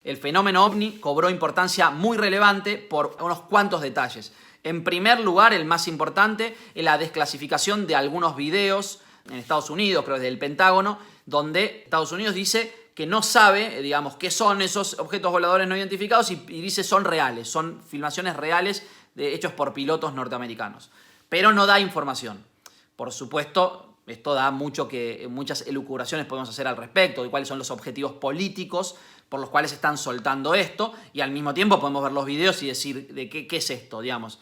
El fenómeno ovni cobró importancia muy relevante por unos cuantos detalles. En primer lugar, el más importante, es la desclasificación de algunos videos en Estados Unidos, creo que del Pentágono, donde Estados Unidos dice que no sabe, digamos, qué son esos objetos voladores no identificados y dice son reales, son filmaciones reales hechos por pilotos norteamericanos. Pero no da información. Por supuesto, esto da muchas elucubraciones podemos hacer al respecto de cuáles son los objetivos políticos por los cuales están soltando esto, y al mismo tiempo podemos ver los videos y decir de qué es esto, digamos.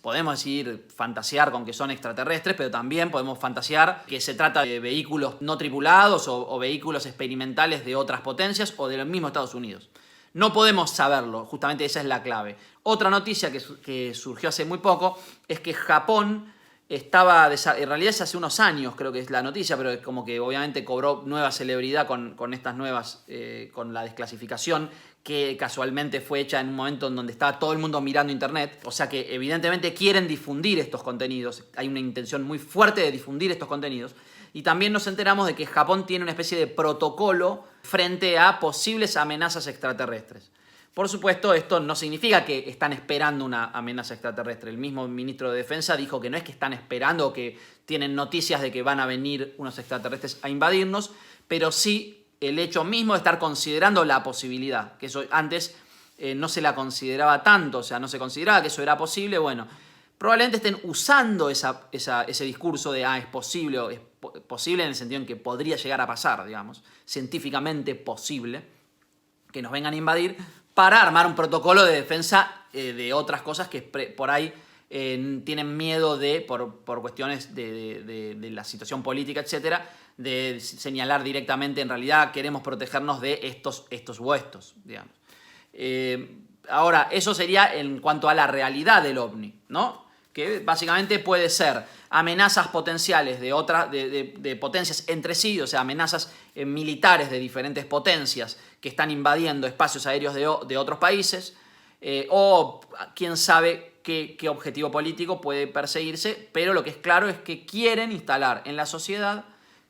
Podemos decir, fantasear con que son extraterrestres, pero también podemos fantasear que se trata de vehículos no tripulados o vehículos experimentales de otras potencias o del mismo Estados Unidos. No podemos saberlo, justamente esa es la clave. Otra noticia que surgió hace muy poco es que Japón estaba, en realidad es hace unos años creo que es la noticia, pero es como que obviamente cobró nueva celebridad con estas nuevas, con la desclasificación que casualmente fue hecha en un momento en donde estaba todo el mundo mirando internet, o sea que evidentemente quieren difundir estos contenidos, hay una intención muy fuerte de difundir estos contenidos, y también nos enteramos de que Japón tiene una especie de protocolo frente a posibles amenazas extraterrestres. Por supuesto, esto no significa que están esperando una amenaza extraterrestre. El mismo ministro de Defensa dijo que no es que están esperando o que tienen noticias de que van a venir unos extraterrestres a invadirnos, pero sí el hecho mismo de estar considerando la posibilidad, que eso antes no se la consideraba tanto, o sea, no se consideraba que eso era posible. Bueno, probablemente estén usando ese discurso de es posible en el sentido en que podría llegar a pasar, digamos, científicamente posible, que nos vengan a invadir, para armar un protocolo de defensa de otras cosas que por ahí tienen miedo por cuestiones de la situación política, etcétera, de señalar directamente, en realidad queremos protegernos de estos o estos, digamos. Ahora, eso sería en cuanto a la realidad del ovni, ¿no? Que básicamente puede ser amenazas potenciales de potencias entre sí, o sea, amenazas militares de diferentes potencias que están invadiendo espacios aéreos de otros países, o quién sabe qué objetivo político puede perseguirse, pero lo que es claro es que quieren instalar en la sociedad,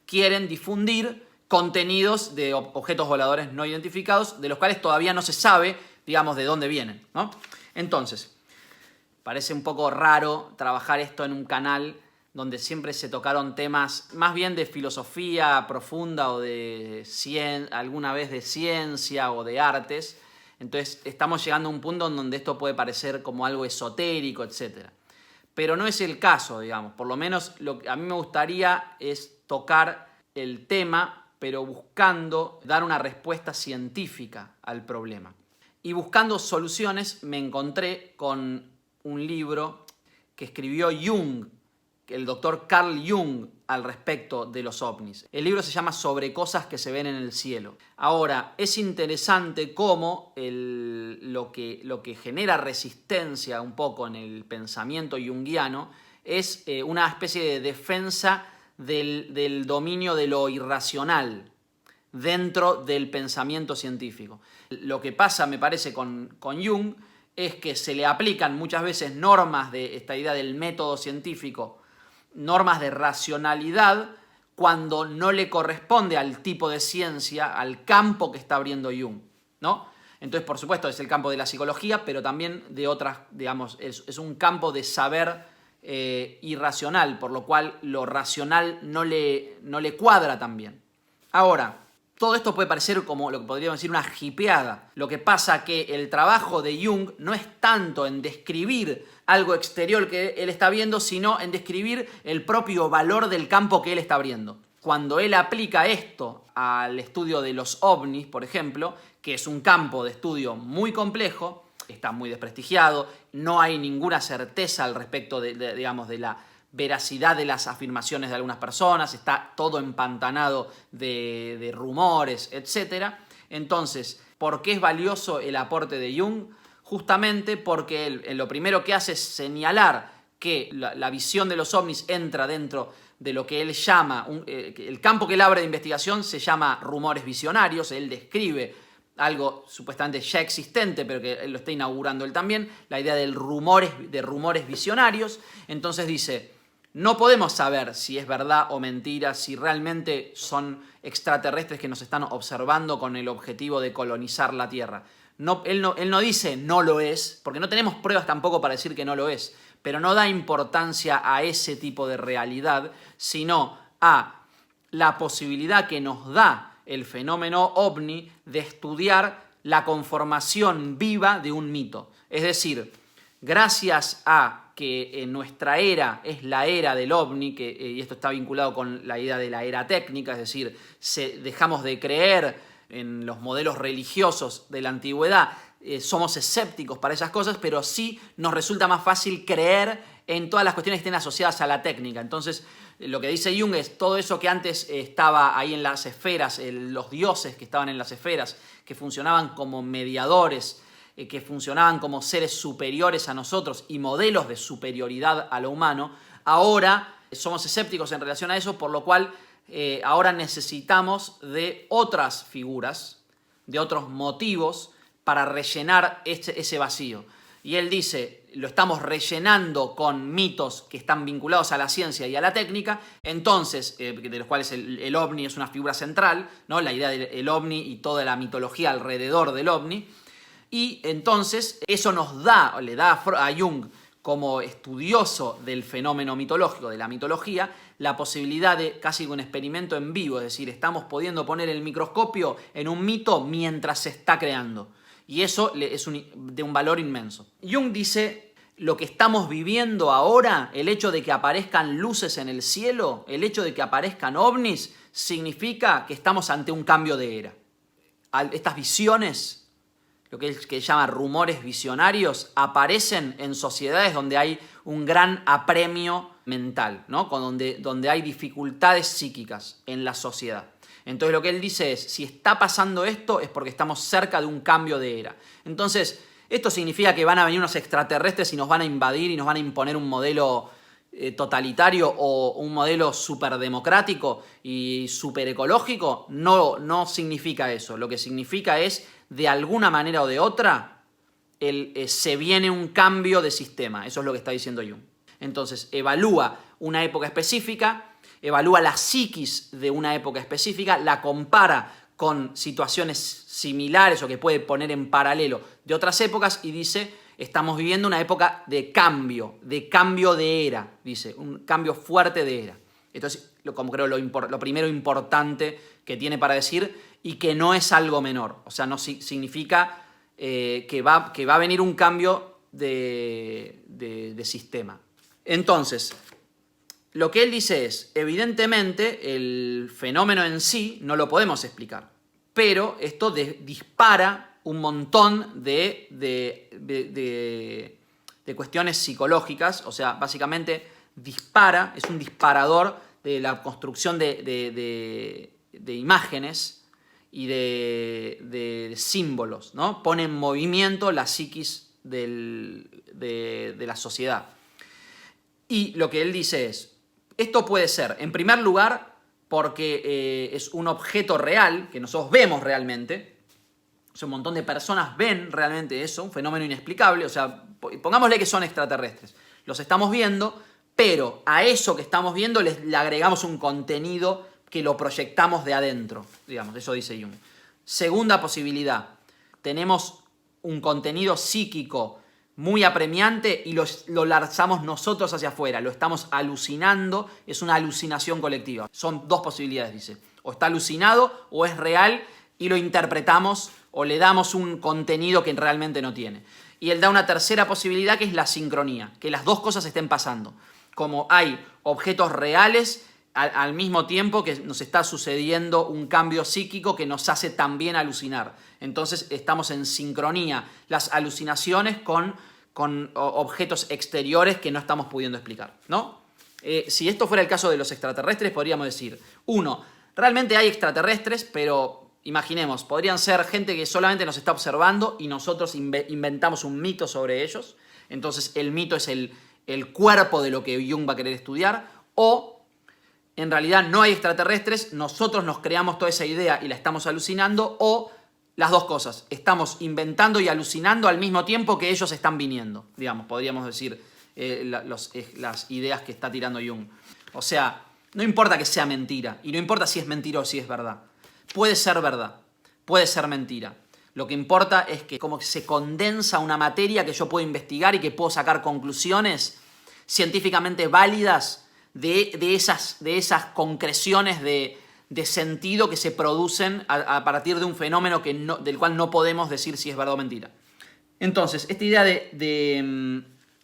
quieren difundir contenidos de objetos voladores no identificados, de los cuales todavía no se sabe, digamos, de dónde vienen, ¿no? Entonces, parece un poco raro trabajar esto en un canal donde siempre se tocaron temas más bien de filosofía profunda o de alguna vez de ciencia o de artes. Entonces estamos llegando a un punto en donde esto puede parecer como algo esotérico, etc. Pero no es el caso, digamos. Por lo menos lo que a mí me gustaría es tocar el tema, pero buscando dar una respuesta científica al problema. Y buscando soluciones me encontré con un libro que escribió Jung, el doctor Carl Jung, al respecto de los ovnis. El libro se llama Sobre cosas que se ven en el cielo. Ahora, es interesante cómo lo que genera resistencia un poco en el pensamiento junguiano es una especie de defensa del dominio de lo irracional dentro del pensamiento científico. Lo que pasa, me parece, con Jung es que se le aplican muchas veces normas de esta idea del método científico, normas de racionalidad, cuando no le corresponde al tipo de ciencia, al campo que está abriendo Jung, ¿no? Entonces, por supuesto, es el campo de la psicología, pero también de otras, digamos, es un campo de saber irracional, por lo cual lo racional no le cuadra tan bien. Ahora, todo esto puede parecer como lo que podríamos decir una jipeada. Lo que pasa que el trabajo de Jung no es tanto en describir algo exterior que él está viendo, sino en describir el propio valor del campo que él está abriendo. Cuando él aplica esto al estudio de los ovnis, por ejemplo, que es un campo de estudio muy complejo, está muy desprestigiado, no hay ninguna certeza al respecto digamos, de la veracidad de las afirmaciones de algunas personas, está todo empantanado de rumores, etc. Entonces, ¿por qué es valioso el aporte de Jung? Justamente porque él lo primero que hace es señalar que la visión de los ovnis entra dentro de lo que él llama, el campo que él abre de investigación se llama rumores visionarios. Él describe algo supuestamente ya existente, pero que él lo está inaugurando él también, la idea de rumores visionarios. Entonces dice, no podemos saber si es verdad o mentira, si realmente son extraterrestres que nos están observando con el objetivo de colonizar la Tierra. Él no dice no lo es, porque no tenemos pruebas tampoco para decir que no lo es, pero no da importancia a ese tipo de realidad, sino a la posibilidad que nos da el fenómeno ovni de estudiar la conformación viva de un mito. Es decir, gracias a que en nuestra era es la era del ovni, y esto está vinculado con la idea de la era técnica, es decir, dejamos de creer en los modelos religiosos de la antigüedad, somos escépticos para esas cosas, pero sí nos resulta más fácil creer en todas las cuestiones que estén asociadas a la técnica. Entonces, lo que dice Jung es todo eso que antes estaba ahí en las esferas, los dioses que estaban en las esferas, que funcionaban como mediadores, que funcionaban como seres superiores a nosotros y modelos de superioridad a lo humano, ahora somos escépticos en relación a eso, por lo cual ahora necesitamos de otras figuras, de otros motivos para rellenar ese vacío. Y él dice, lo estamos rellenando con mitos que están vinculados a la ciencia y a la técnica, entonces, de los cuales el ovni es una figura central, ¿no? La idea del ovni y toda la mitología alrededor del ovni. Y entonces eso le da a Jung, como estudioso del fenómeno mitológico, de la mitología, la posibilidad de casi un experimento en vivo, es decir, estamos pudiendo poner el microscopio en un mito mientras se está creando. Y eso es de un valor inmenso. Jung dice, lo que estamos viviendo ahora, el hecho de que aparezcan luces en el cielo, el hecho de que aparezcan ovnis, significa que estamos ante un cambio de era. Estas visiones, lo que él llama rumores visionarios, aparecen en sociedades donde hay un gran apremio mental, ¿no? Donde hay dificultades psíquicas en la sociedad. Entonces lo que él dice es, si está pasando esto es porque estamos cerca de un cambio de era. Entonces, esto significa que van a venir unos extraterrestres y nos van a invadir y nos van a imponer un modelo totalitario o un modelo superdemocrático y superecológico. No significa eso. Lo que significa es, de alguna manera o de otra, se viene un cambio de sistema. Eso es lo que está diciendo Jung. Entonces, evalúa una época específica, evalúa la psiquis de una época específica, la compara con situaciones similares o que puede poner en paralelo de otras épocas y dice, estamos viviendo una época de cambio de era, dice, un cambio fuerte de era. Entonces, como creo lo primero importante que tiene para decir y que no es algo menor, o sea, no significa que va a venir un cambio de sistema. Entonces, lo que él dice es, evidentemente, el fenómeno en sí no lo podemos explicar, pero esto dispara un montón de cuestiones psicológicas, o sea, básicamente es un disparador de la construcción de imágenes y de símbolos, ¿no? Pone en movimiento la psiquis de la sociedad. Y lo que él dice es, esto puede ser, en primer lugar, porque es un objeto real, que nosotros vemos realmente, o sea, un montón de personas ven realmente eso, un fenómeno inexplicable, o sea, pongámosle que son extraterrestres, los estamos viendo, pero a eso que estamos viendo le agregamos un contenido que lo proyectamos de adentro, digamos, eso dice Jung. Segunda posibilidad, tenemos un contenido psíquico muy apremiante y lo lanzamos nosotros hacia afuera, lo estamos alucinando, es una alucinación colectiva. Son dos posibilidades, dice. O está alucinado o es real y lo interpretamos o le damos un contenido que realmente no tiene. Y él da una tercera posibilidad que es la sincronía, que las dos cosas estén pasando. Como hay objetos reales al mismo tiempo que nos está sucediendo un cambio psíquico que nos hace también alucinar. Entonces estamos en sincronía, las alucinaciones con objetos exteriores que no estamos pudiendo explicar, ¿no? Si esto fuera el caso de los extraterrestres, podríamos decir, uno, realmente hay extraterrestres, pero imaginemos, podrían ser gente que solamente nos está observando y nosotros inventamos un mito sobre ellos. Entonces el mito es el cuerpo de lo que Jung va a querer estudiar, o en realidad no hay extraterrestres, nosotros nos creamos toda esa idea y la estamos alucinando, o las dos cosas, estamos inventando y alucinando al mismo tiempo que ellos están viniendo, digamos, podríamos decir las ideas que está tirando Jung. O sea, no importa que sea mentira, y no importa si es mentira o si es verdad. Puede ser verdad, puede ser mentira. Lo que importa es que como que se condensa una materia que yo puedo investigar y que puedo sacar conclusiones científicamente válidas de esas concreciones de sentido que se producen a partir de un fenómeno del cual no podemos decir si es verdad o mentira. Entonces, esta idea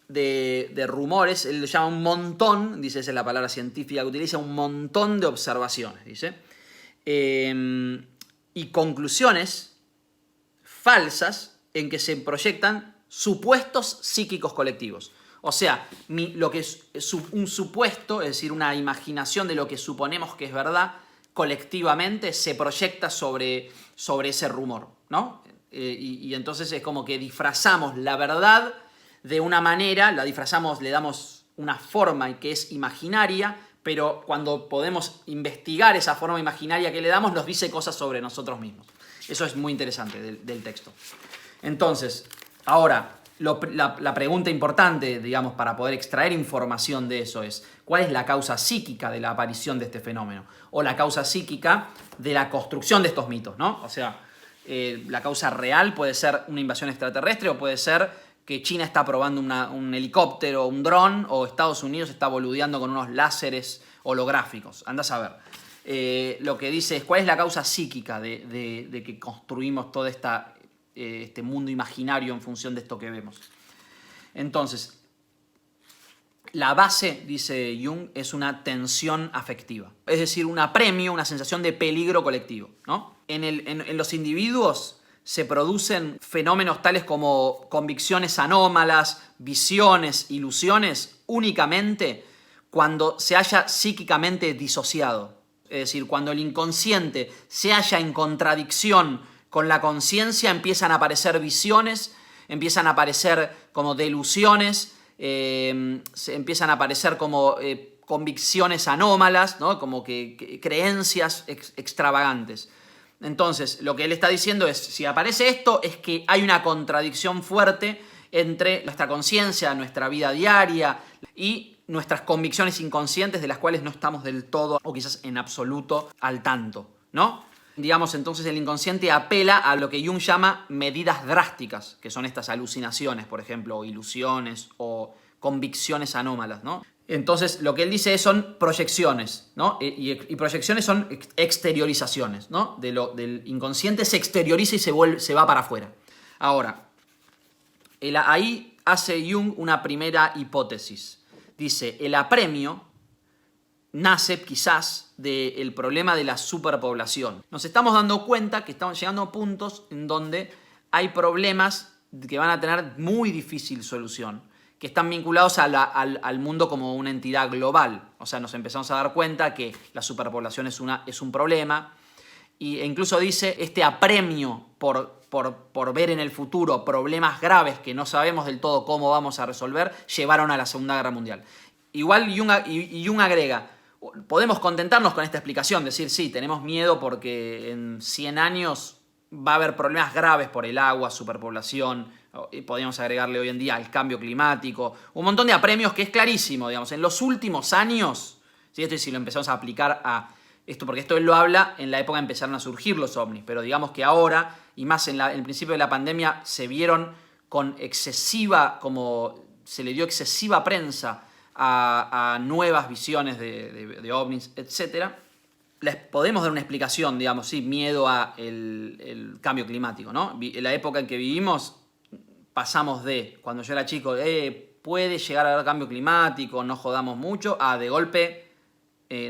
de rumores, él lo llama un montón, dice, esa es la palabra científica que utiliza, un montón de observaciones, dice, y conclusiones falsas en que se proyectan supuestos psíquicos colectivos. O sea, lo que es un supuesto, es decir, una imaginación de lo que suponemos que es verdad, colectivamente se proyecta sobre ese rumor, ¿no? Y entonces es como que disfrazamos la verdad de una manera, la disfrazamos, le damos una forma que es imaginaria, pero cuando podemos investigar esa forma imaginaria que le damos, nos dice cosas sobre nosotros mismos. Eso es muy interesante del texto. Entonces, ahora, la pregunta importante, digamos, para poder extraer información de eso es, ¿cuál es la causa psíquica de la aparición de este fenómeno? O la causa psíquica de la construcción de estos mitos, ¿no? O sea, la causa real puede ser una invasión extraterrestre o puede ser que China está probando un helicóptero, un dron, o Estados Unidos está boludeando con unos láseres holográficos. Andás a ver. Lo que dice es cuál es la causa psíquica de que construimos todo este mundo imaginario en función de esto que vemos. Entonces, la base, dice Jung, es una tensión afectiva. Es decir, un apremio, una sensación de peligro colectivo, ¿no? En los individuos se producen fenómenos tales como convicciones anómalas, visiones, ilusiones, únicamente cuando se haya psíquicamente disociado. Es decir, cuando el inconsciente se halla en contradicción con la conciencia, empiezan a aparecer visiones, empiezan a aparecer como delusiones, se empiezan a aparecer como convicciones anómalas, ¿no? Como que creencias extravagantes. Entonces, lo que él está diciendo es, si aparece esto, es que hay una contradicción fuerte entre nuestra conciencia, nuestra vida diaria y nuestras convicciones inconscientes de las cuales no estamos del todo o quizás en absoluto al tanto, ¿no? Digamos, entonces el inconsciente apela a lo que Jung llama medidas drásticas, que son estas alucinaciones, por ejemplo, o ilusiones o convicciones anómalas, ¿no? Entonces, lo que él dice son proyecciones, ¿no? Y proyecciones son exteriorizaciones, ¿no? Del inconsciente se exterioriza y se va para afuera. Ahora, ahí hace Jung una primera hipótesis. Dice, el apremio nace quizás del problema de la superpoblación. Nos estamos dando cuenta que estamos llegando a puntos en donde hay problemas que van a tener muy difícil solución, que están vinculados al mundo como una entidad global. O sea, nos empezamos a dar cuenta que la superpoblación es un problema, e incluso dice este apremio por ver en el futuro problemas graves que no sabemos del todo cómo vamos a resolver, llevaron a la Segunda Guerra Mundial. Igual Jung agrega, podemos contentarnos con esta explicación, decir, sí, tenemos miedo porque en 100 años va a haber problemas graves por el agua, superpoblación, y podríamos agregarle hoy en día el cambio climático, un montón de apremios que es clarísimo, digamos, en los últimos años, ¿sí? Esto si lo empezamos a aplicar a esto, porque esto él lo habla en la época que empezaron a surgir los ovnis, pero digamos que ahora, y más en el principio de la pandemia, se vieron con excesiva, como se le dio excesiva prensa a nuevas visiones de ovnis, etc. Les podemos dar una explicación, digamos, sí, miedo a el cambio climático, ¿no? En la época en que vivimos pasamos de, cuando yo era chico, puede llegar a haber cambio climático, no jodamos mucho, a de golpe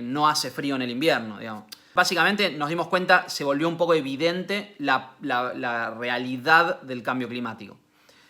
no hace frío en el invierno, digamos. Básicamente nos dimos cuenta, se volvió un poco evidente la realidad del cambio climático,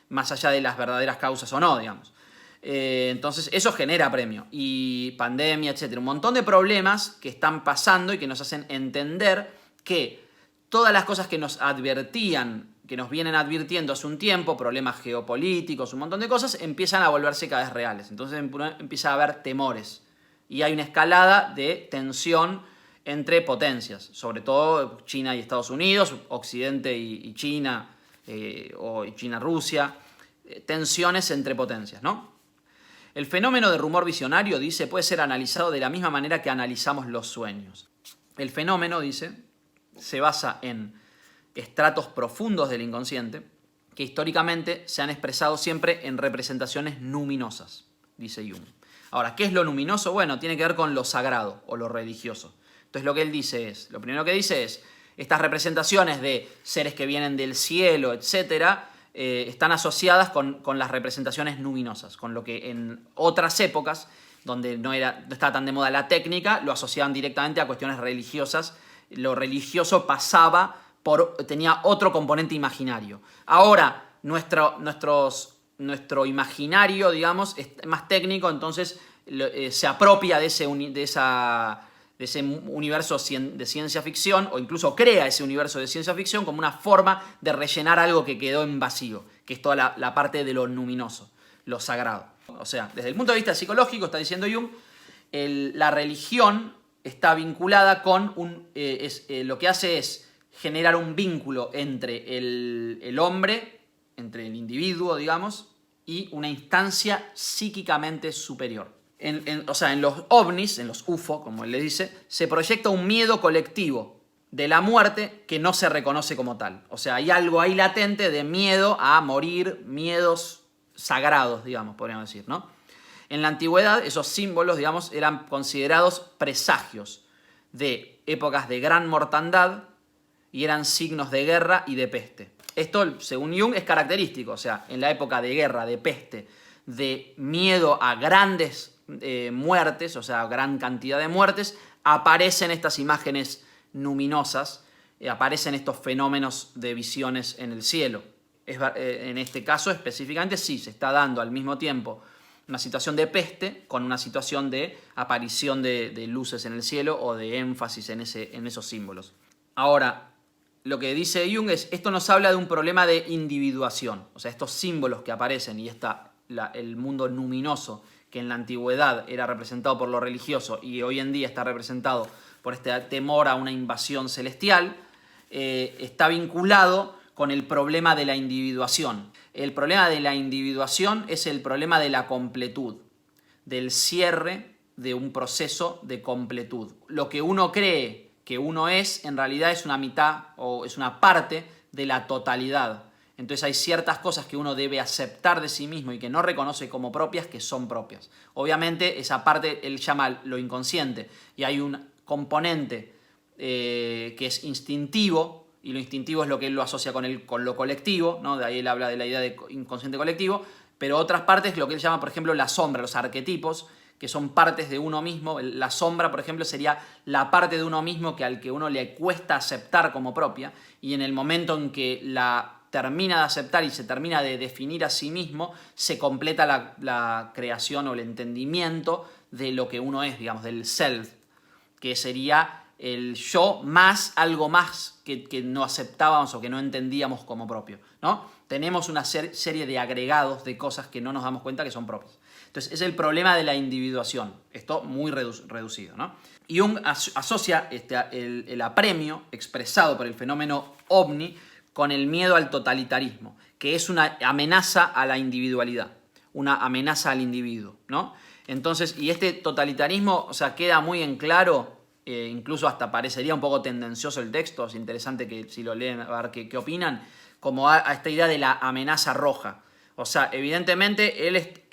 más allá de las verdaderas causas o no, digamos. Entonces eso genera apremio y pandemia, etcétera, un montón de problemas que están pasando y que nos hacen entender que todas las cosas que nos advertían, que nos vienen advirtiendo hace un tiempo, problemas geopolíticos, un montón de cosas, empiezan a volverse cada vez reales. Entonces empieza a haber temores y hay una escalada de tensión entre potencias, sobre todo China y Estados Unidos, Occidente y China, o China-Rusia, tensiones entre potencias, ¿no? El fenómeno de rumor visionario, dice, puede ser analizado de la misma manera que analizamos los sueños. El fenómeno, dice, se basa en estratos profundos del inconsciente que históricamente se han expresado siempre en representaciones numinosas, dice Jung. Ahora, ¿qué es lo luminoso? Bueno, tiene que ver con lo sagrado o lo religioso. Entonces lo que él dice es, lo primero que dice es, estas representaciones de seres que vienen del cielo, etcétera, están asociadas con las representaciones luminosas, con lo que en otras épocas, donde no estaba tan de moda la técnica, lo asociaban directamente a cuestiones religiosas. Lo religioso tenía otro componente imaginario. Ahora, nuestro imaginario, digamos, es más técnico, entonces se apropia de ese universo de ciencia ficción, o incluso crea ese universo de ciencia ficción como una forma de rellenar algo que quedó en vacío, que es toda la parte de lo luminoso, lo sagrado. O sea, desde el punto de vista psicológico, está diciendo Jung, la religión está vinculada con lo que hace es generar un vínculo entre el hombre, entre el individuo, digamos, y una instancia psíquicamente superior. O sea, en los ovnis, en los UFO, como él le dice, se proyecta un miedo colectivo de la muerte que no se reconoce como tal. O sea, hay algo ahí latente de miedo a morir, miedos sagrados, digamos, podríamos decir, ¿no? En la antigüedad, esos símbolos, digamos, eran considerados presagios de épocas de gran mortandad y eran signos de guerra y de peste. Esto, según Jung, es característico. O sea, en la época de guerra, de peste, de miedo a grandes muertes, o sea, gran cantidad de muertes, aparecen estas imágenes luminosas, aparecen estos fenómenos de visiones en el cielo. En este caso específicamente sí, se está dando al mismo tiempo una situación de peste con una situación de aparición de luces en el cielo o de énfasis en esos símbolos. Ahora, lo que dice Jung es, esto nos habla de un problema de individuación. O sea, estos símbolos que aparecen y el mundo luminoso que en la antigüedad era representado por lo religioso y hoy en día está representado por este temor a una invasión celestial, está vinculado con el problema de la individuación. El problema de la individuación es el problema de la completud, del cierre de un proceso de completud. Lo que uno cree que uno es, en realidad es una mitad o es una parte de la totalidad. Entonces hay ciertas cosas que uno debe aceptar de sí mismo y que no reconoce como propias, que son propias. Obviamente esa parte él llama lo inconsciente y hay un componente que es instintivo, y lo instintivo es lo que él lo asocia con lo colectivo, ¿no? De ahí él habla de la idea de inconsciente colectivo, pero otras partes, lo que él llama, por ejemplo, la sombra, los arquetipos, que son partes de uno mismo. La sombra, por ejemplo, sería la parte de uno mismo al que uno le cuesta aceptar como propia, y en el momento en que la termina de aceptar y se termina de definir a sí mismo, se completa la creación o el entendimiento de lo que uno es, digamos, del self, que sería el yo más algo más que no aceptábamos o que no entendíamos como propio, ¿no? Tenemos una serie de agregados de cosas que no nos damos cuenta que son propias. Entonces es el problema de la individuación, esto muy reducido, ¿no? Jung asocia el apremio expresado por el fenómeno ovni con el miedo al totalitarismo, que es una amenaza a la individualidad, una amenaza al individuo, ¿no? Entonces, y este totalitarismo, o sea, queda muy en claro. Incluso hasta parecería un poco tendencioso el texto, es interesante que si lo leen a ver qué opinan, como a esta idea de la amenaza roja. O sea, evidentemente él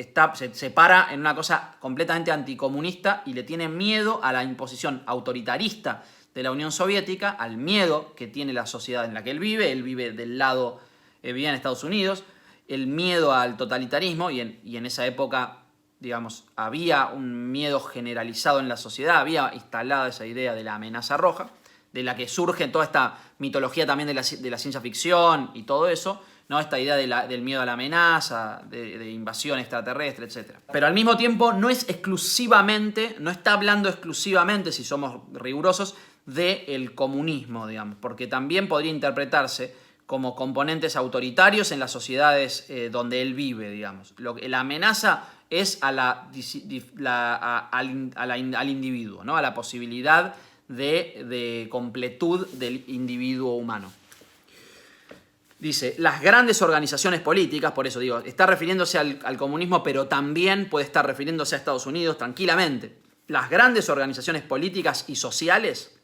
se para en una cosa completamente anticomunista y le tiene miedo a la imposición autoritarista de la Unión Soviética, al miedo que tiene la sociedad en la que él vive del lado, vive en Estados Unidos, el miedo al totalitarismo y en esa época, digamos, había un miedo generalizado en la sociedad, había instalada esa idea de la amenaza roja, de la que surge toda esta mitología también de la ciencia ficción y todo eso, ¿no? Esta idea del miedo a la amenaza, de invasión extraterrestre, etc. Pero al mismo tiempo no está hablando exclusivamente, si somos rigurosos, del comunismo, digamos, porque también podría interpretarse como componentes autoritarios en las sociedades donde él vive, digamos. La amenaza es al individuo, ¿no? A la posibilidad de completud del individuo humano. Dice, las grandes organizaciones políticas, por eso digo, está refiriéndose al comunismo, pero también puede estar refiriéndose a Estados Unidos tranquilamente. Las grandes organizaciones políticas y sociales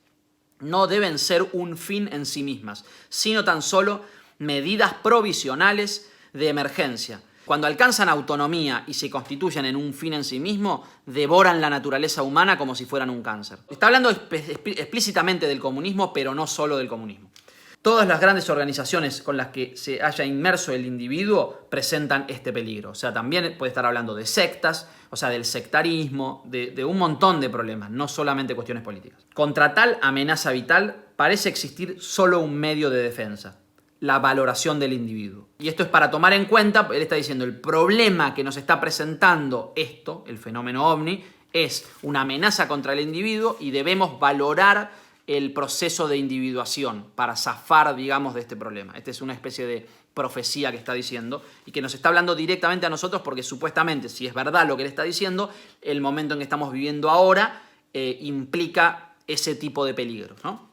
no deben ser un fin en sí mismas, sino tan solo medidas provisionales de emergencia. Cuando alcanzan autonomía y se constituyen en un fin en sí mismo, devoran la naturaleza humana como si fueran un cáncer. Está hablando explícitamente del comunismo, pero no solo del comunismo. Todas las grandes organizaciones con las que se haya inmerso el individuo presentan este peligro. O sea, también puede estar hablando de sectas, o sea, del sectarismo, de un montón de problemas, no solamente cuestiones políticas. Contra tal amenaza vital parece existir solo un medio de defensa: la valoración del individuo. Y esto es para tomar en cuenta, él está diciendo, el problema que nos está presentando esto, el fenómeno ovni, es una amenaza contra el individuo y debemos valorar el proceso de individuación para zafar, digamos, de este problema. Esta es una especie de profecía que está diciendo y que nos está hablando directamente a nosotros porque supuestamente, si es verdad lo que él está diciendo, el momento en que estamos viviendo ahora implica ese tipo de peligro, ¿no?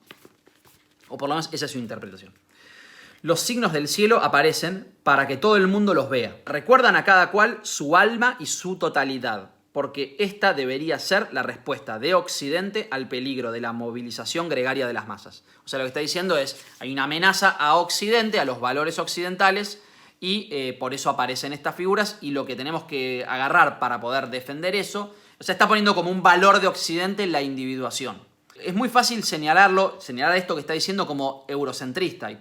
O por lo menos esa es su interpretación. Los signos del cielo aparecen para que todo el mundo los vea. Recuerdan a cada cual su alma y su totalidad, porque esta debería ser la respuesta de Occidente al peligro de la movilización gregaria de las masas. O sea, lo que está diciendo es, hay una amenaza a Occidente, a los valores occidentales, y por eso aparecen estas figuras, y lo que tenemos que agarrar para poder defender eso, o sea, está poniendo como un valor de Occidente la individuación. Es muy fácil señalar esto que está diciendo como eurocentrista, y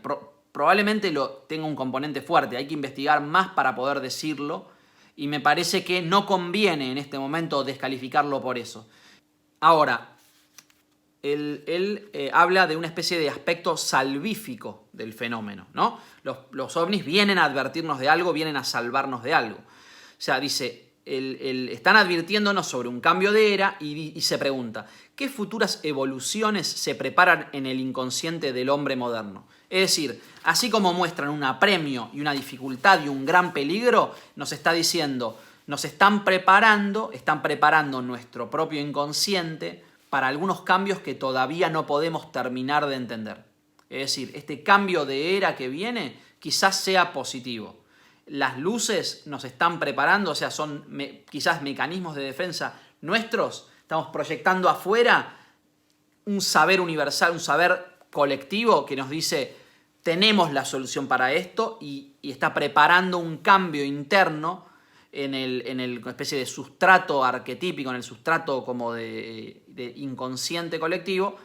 probablemente tenga un componente fuerte, hay que investigar más para poder decirlo, y me parece que no conviene en este momento descalificarlo por eso. Ahora, él habla de una especie de aspecto salvífico del fenómeno, ¿no? Los ovnis vienen a advertirnos de algo, vienen a salvarnos de algo. O sea, dice, están advirtiéndonos sobre un cambio de era y se pregunta, ¿qué futuras evoluciones se preparan en el inconsciente del hombre moderno? Es decir, así como muestran un apremio y una dificultad y un gran peligro, nos está diciendo, nos están preparando nuestro propio inconsciente para algunos cambios que todavía no podemos terminar de entender. Es decir, este cambio de era que viene quizás sea positivo. Las luces nos están preparando, o sea, son quizás mecanismos de defensa nuestros. Estamos proyectando afuera un saber universal, un saber colectivo que nos dice tenemos la solución para esto y está preparando un cambio interno en el especie de sustrato arquetípico, en el sustrato como de inconsciente colectivo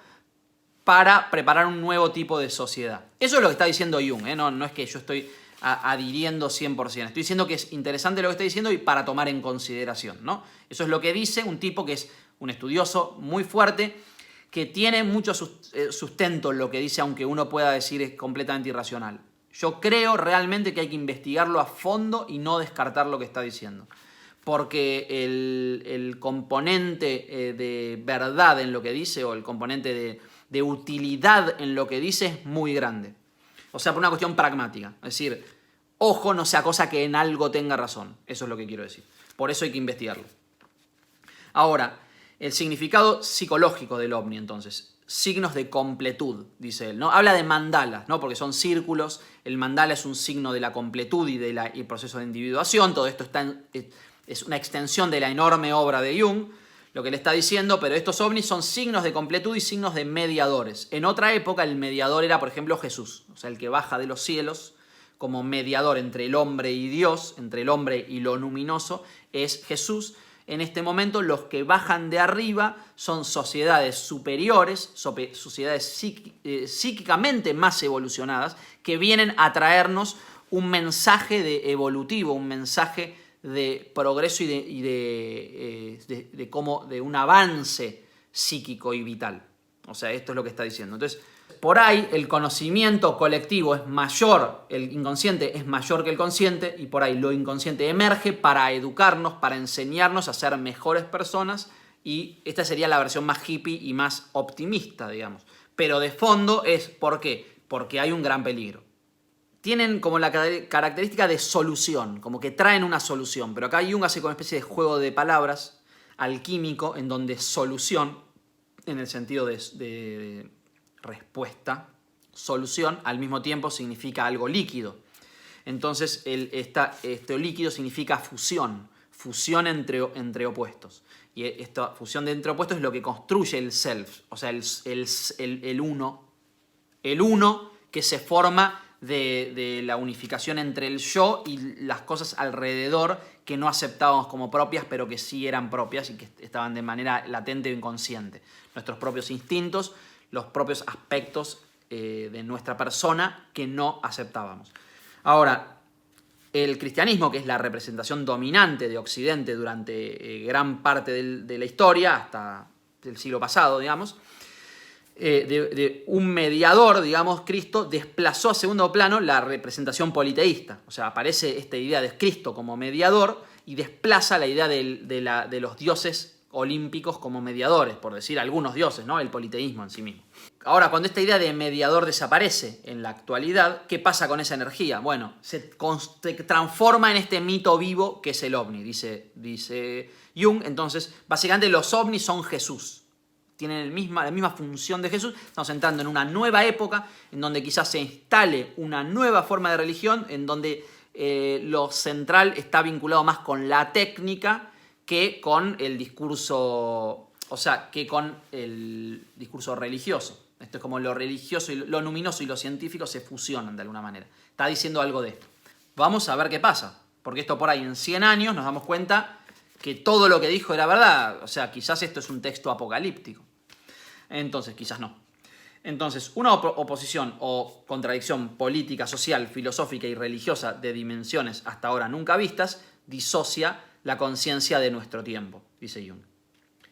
para preparar un nuevo tipo de sociedad. Eso es lo que está diciendo Jung, ¿eh? No es que yo estoy adhiriendo 100%. Estoy diciendo que es interesante lo que está diciendo y para tomar en consideración, ¿no? Eso es lo que dice un tipo que es un estudioso muy fuerte, que tiene mucho sustento en lo que dice, aunque uno pueda decir es completamente irracional. Yo creo realmente que hay que investigarlo a fondo y no descartar lo que está diciendo. Porque el componente de verdad en lo que dice, o el componente de utilidad en lo que dice, es muy grande. O sea, por una cuestión pragmática. Es decir, ojo, no sea cosa que en algo tenga razón. Eso es lo que quiero decir. Por eso hay que investigarlo. Ahora, el significado psicológico del ovni, entonces. Signos de completud, dice él, ¿no? Habla de mandalas, ¿no? Porque son círculos. El mandala es un signo de la completud y del proceso de individuación. Todo esto es una extensión de la enorme obra de Jung, lo que le está diciendo, pero estos ovnis son signos de completud y signos de mediadores. En otra época el mediador era, por ejemplo, Jesús, o sea, el que baja de los cielos como mediador entre el hombre y Dios, entre el hombre y lo luminoso, es Jesús. En este momento los que bajan de arriba son sociedades superiores, sociedades psíquicamente más evolucionadas, que vienen a traernos un mensaje evolutivo, un mensaje de progreso y de un avance psíquico y vital. O sea, esto es lo que está diciendo. Entonces, por ahí el conocimiento colectivo es mayor, el inconsciente es mayor que el consciente, y por ahí lo inconsciente emerge para educarnos, para enseñarnos a ser mejores personas, y esta sería la versión más hippie y más optimista, digamos. Pero de fondo es, ¿por qué? Porque hay un gran peligro. Tienen como la característica de solución, como que traen una solución, pero acá Jung hace como una especie de juego de palabras alquímico, en donde solución, en el sentido de respuesta, solución, al mismo tiempo significa algo líquido. Entonces, este líquido significa fusión entre opuestos. Y esta fusión de entre opuestos es lo que construye el self, o sea, el uno. El uno que se forma de la unificación entre el yo y las cosas alrededor que no aceptábamos como propias, pero que sí eran propias y que estaban de manera latente o inconsciente. Nuestros propios instintos, los propios aspectos de nuestra persona que no aceptábamos. Ahora, el cristianismo, que es la representación dominante de Occidente durante gran parte de la historia, hasta el siglo pasado, digamos, de un mediador, digamos, Cristo, desplazó a segundo plano la representación politeísta. O sea, aparece esta idea de Cristo como mediador y desplaza la idea de los dioses olímpicos como mediadores, por decir algunos dioses, ¿no? El politeísmo en sí mismo. Ahora, cuando esta idea de mediador desaparece en la actualidad, ¿qué pasa con esa energía? Bueno, se transforma en este mito vivo que es el ovni, dice Jung. Entonces, básicamente los ovnis son Jesús. Tienen la misma función de Jesús. Estamos entrando en una nueva época en donde quizás se instale una nueva forma de religión, en donde lo central está vinculado más con la técnica que con el discurso, o sea, que con el discurso religioso. Esto es como lo religioso y lo luminoso y lo científico se fusionan de alguna manera. Está diciendo algo de esto. Vamos a ver qué pasa, porque esto por ahí en 100 años nos damos cuenta que todo lo que dijo era verdad. O sea, quizás esto es un texto apocalíptico. Entonces, quizás no. Entonces, una oposición o contradicción política, social, filosófica y religiosa de dimensiones hasta ahora nunca vistas disocia la conciencia de nuestro tiempo, dice Jung.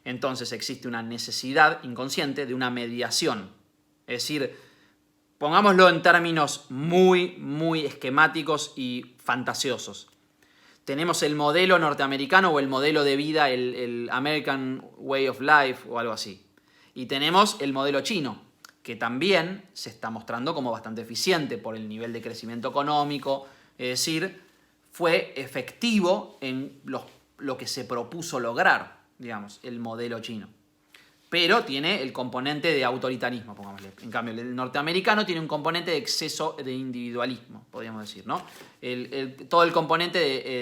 Entonces existe una necesidad inconsciente de una mediación. Es decir, pongámoslo en términos muy, muy esquemáticos y fantasiosos. Tenemos el modelo norteamericano o el modelo de vida, el American Way of Life o algo así. Y tenemos el modelo chino, que también se está mostrando como bastante eficiente por el nivel de crecimiento económico. Es decir, fue efectivo en lo que se propuso lograr, digamos, el modelo chino. Pero tiene el componente de autoritarismo, pongámosle. En cambio, el norteamericano tiene un componente de exceso de individualismo, podríamos decir, ¿no? Todo el componente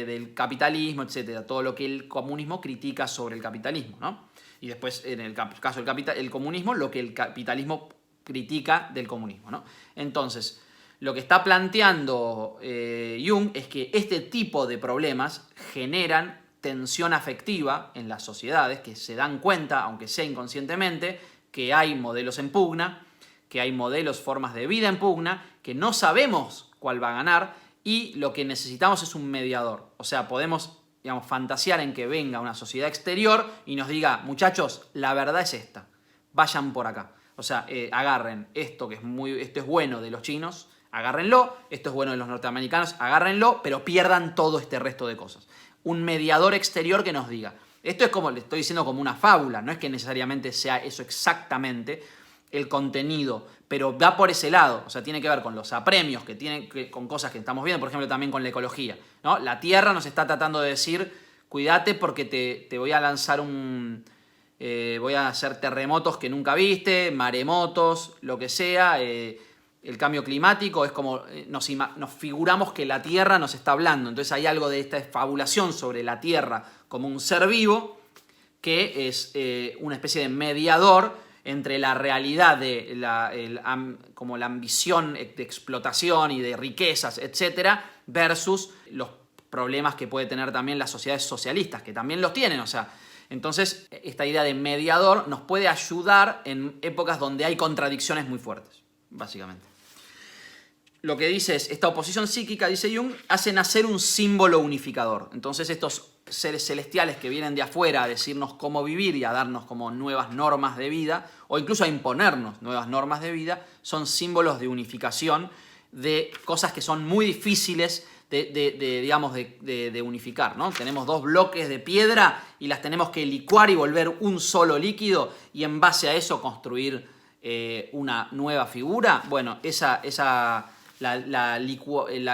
del capitalismo, etcétera, todo lo que el comunismo critica sobre el capitalismo, ¿no? Y después, en el caso del comunismo, lo que el capitalismo critica del comunismo, ¿no? Entonces, lo que está planteando Jung es que este tipo de problemas generan tensión afectiva en las sociedades, que se dan cuenta, aunque sea inconscientemente, que hay modelos en pugna, que hay modelos, formas de vida en pugna, que no sabemos cuál va a ganar y lo que necesitamos es un mediador. O sea, podemos, digamos, fantasear en que venga una sociedad exterior y nos diga, muchachos, la verdad es esta, vayan por acá. O sea, agarren esto esto es bueno de los chinos, agárrenlo, esto es bueno de los norteamericanos, agárrenlo, pero pierdan todo este resto de cosas. Un mediador exterior que nos diga. Esto es como, le estoy diciendo, como una fábula, no es que necesariamente sea eso exactamente el contenido, pero va por ese lado, o sea, tiene que ver con los apremios, con cosas que estamos viendo, por ejemplo, también con la ecología, ¿no? La Tierra nos está tratando de decir, cuídate porque te voy a lanzar voy a hacer terremotos que nunca viste, maremotos, lo que sea. El cambio climático es como nos figuramos que la Tierra nos está hablando. Entonces hay algo de esta fabulación sobre la Tierra como un ser vivo que es una especie de mediador entre la realidad como la ambición de explotación y de riquezas, etcétera, versus los problemas que puede tener también las sociedades socialistas, que también los tienen. O sea, entonces esta idea de mediador nos puede ayudar en épocas donde hay contradicciones muy fuertes, básicamente. Lo que dice es, esta oposición psíquica, dice Jung, hace nacer un símbolo unificador. Entonces estos seres celestiales que vienen de afuera a decirnos cómo vivir y a darnos como nuevas normas de vida, o incluso a imponernos nuevas normas de vida, son símbolos de unificación de cosas que son muy difíciles de unificar, ¿no? Tenemos dos bloques de piedra y las tenemos que licuar y volver un solo líquido y en base a eso construir una nueva figura. Bueno, la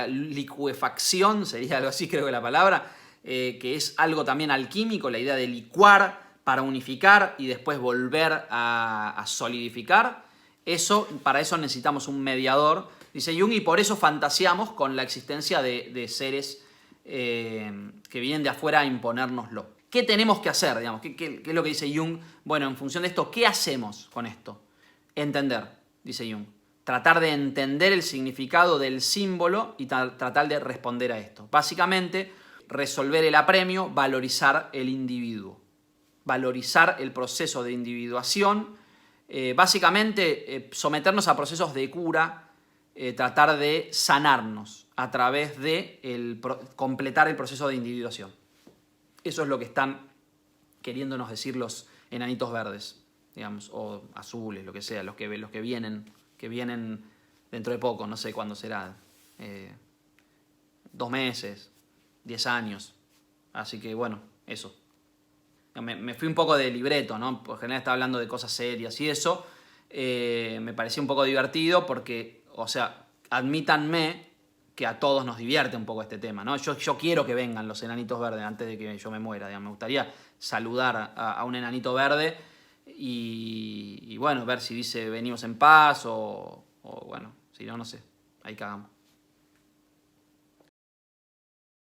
licuefacción, sería algo así creo que la palabra, que es algo también alquímico, la idea de licuar para unificar y después volver a solidificar. Para eso necesitamos un mediador, dice Jung, y por eso fantaseamos con la existencia de seres que vienen de afuera a imponérnoslo. ¿Qué tenemos que hacer? Digamos? ¿Qué es lo que dice Jung? Bueno, en función de esto, ¿qué hacemos con esto? Entender, dice Jung. Tratar de entender el significado del símbolo y tratar de responder a esto. Básicamente, resolver el apremio, valorizar el individuo. Valorizar el proceso de individuación. Básicamente, someternos a procesos de cura, tratar de sanarnos a través de completar el proceso de individuación. Eso es lo que están queriéndonos decir los enanitos verdes, digamos, o azules, lo que sea, los que vienen dentro de poco, no sé cuándo será, 2 meses, 10 años. Así que bueno, eso. Me fui un poco de libreto, ¿no? Por general estaba hablando de cosas serias y eso. Me pareció un poco divertido porque, o sea, admítanme que a todos nos divierte un poco este tema, ¿no? Yo quiero que vengan los enanitos verdes antes de que yo me muera, digamos. Me gustaría saludar a un enanito verde y bueno, ver si dice venimos en paz o bueno, si no, no sé, ahí cagamos.